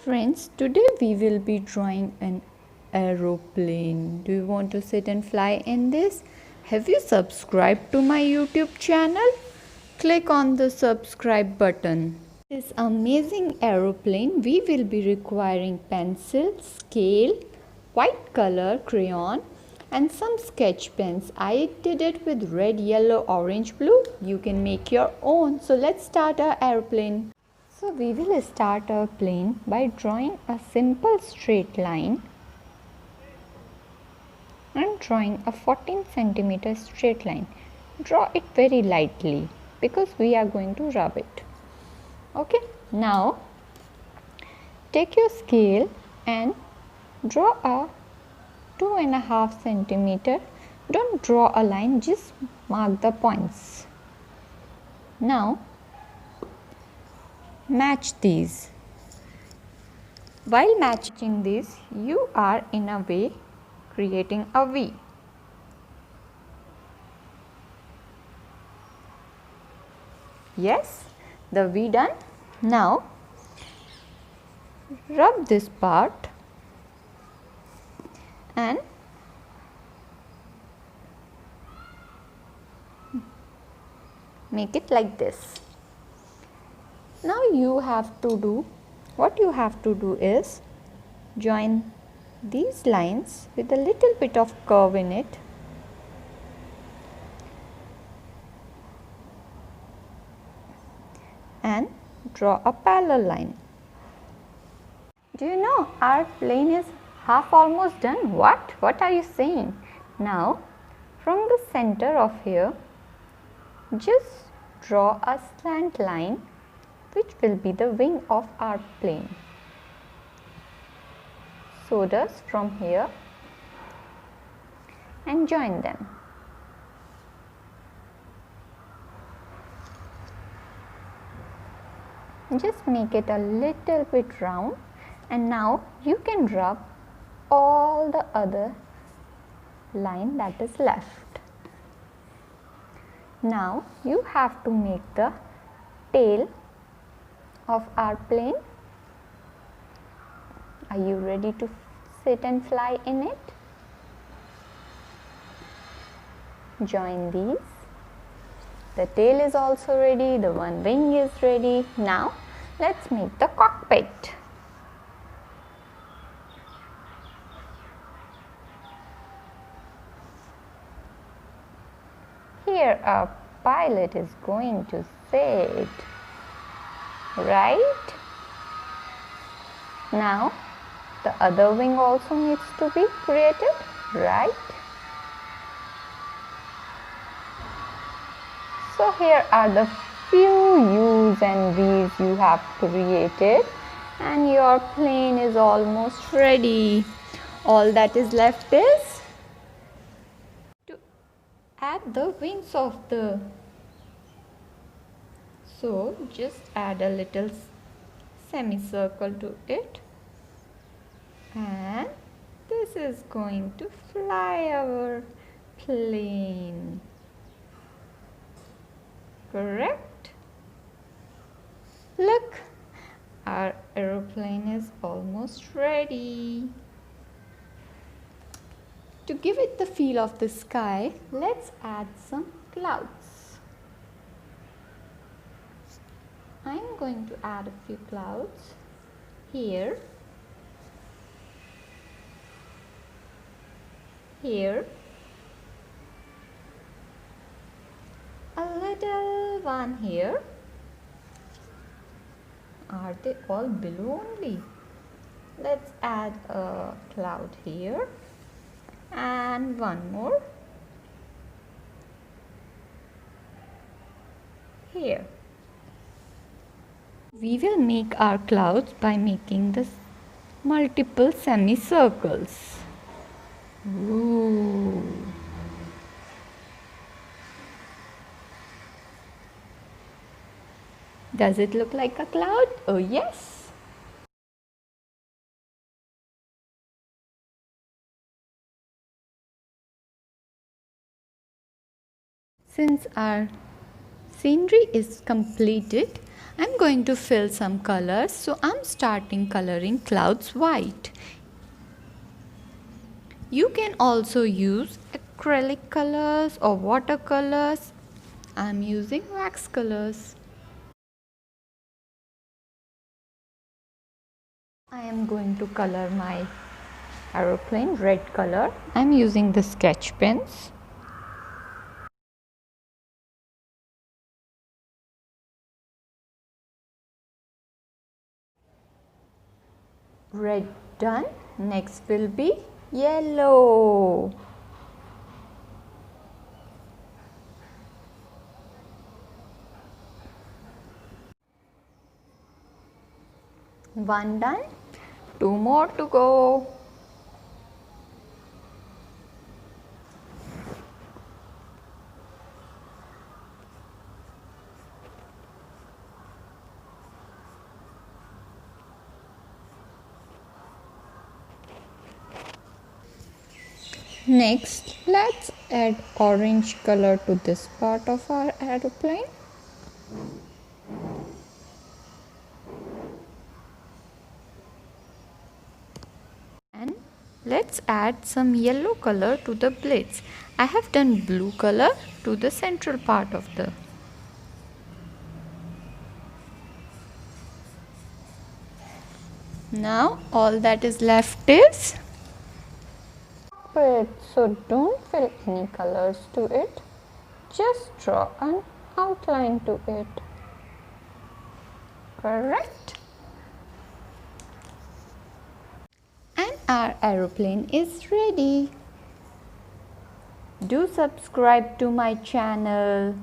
friends, today we will be drawing an aeroplane. Do you want to sit and fly in this? Have you subscribed to my YouTube channel? Click on the subscribe button. This amazing aeroplane, we will be requiring pencil, scale, white color crayon and some sketch pens. I did it with red, yellow, orange, blue. You can make your own. So let's start our aeroplane. So we will start our plane by drawing a simple straight line. I am drawing a 14 centimeter straight line. Draw it very lightly because we are going to rub it. Okay, now take your scale and draw a 2.5 centimeter. Don't draw a line, just mark the points. Now match these. While matching these, you are in a way creating a V. Yes, the V done. Now rub this part and make it like this. Now what you have to do is join these lines with a little bit of curve in it. And draw a parallel line. Do you know our plane is half almost done? What are you saying? Now from the center of here, just draw a slant line which will be the wing of our plane. So does from here and join them. Just make it a little bit round and now you can rub all the other line that is left. Now you have to make the tail of our plane. Are you ready to sit and fly in it? Join these. The tail is also ready, the one wing is ready. Now let's make the cockpit. Here our pilot is going to sit, right? Now the other wing also needs to be created, right? So here are the few U's and V's you have created and your plane is almost ready. All that is left is to add the wings of the. So just add a little semicircle to it and this is going to fly our plane. Correct? Look, our aeroplane is almost ready. To give it the feel of the sky, let's add some clouds. I'm going to add a few clouds here, here, a little one here. Are they all below only? Let's add a cloud here and one more here. We will make our clouds by making the multiple semicircles. Ooh. Does it look like a cloud? Oh yes. Since our scenery is completed, I'm going to fill some colors, so I'm starting coloring clouds white. You can also use acrylic colors or watercolors. I'm using wax colors. I am going to color my aeroplane red color. I'm using the sketch pens. Red done. Next will be yellow. One done. Two more to go. Next, let's add orange color to this part of our aeroplane. And let's add some yellow color to the blades. I have done blue color to the central part of the. Now all that is left is it. So don't fill any colors to it. Just draw an outline to it. Correct? And our aeroplane is ready. Do subscribe to my channel.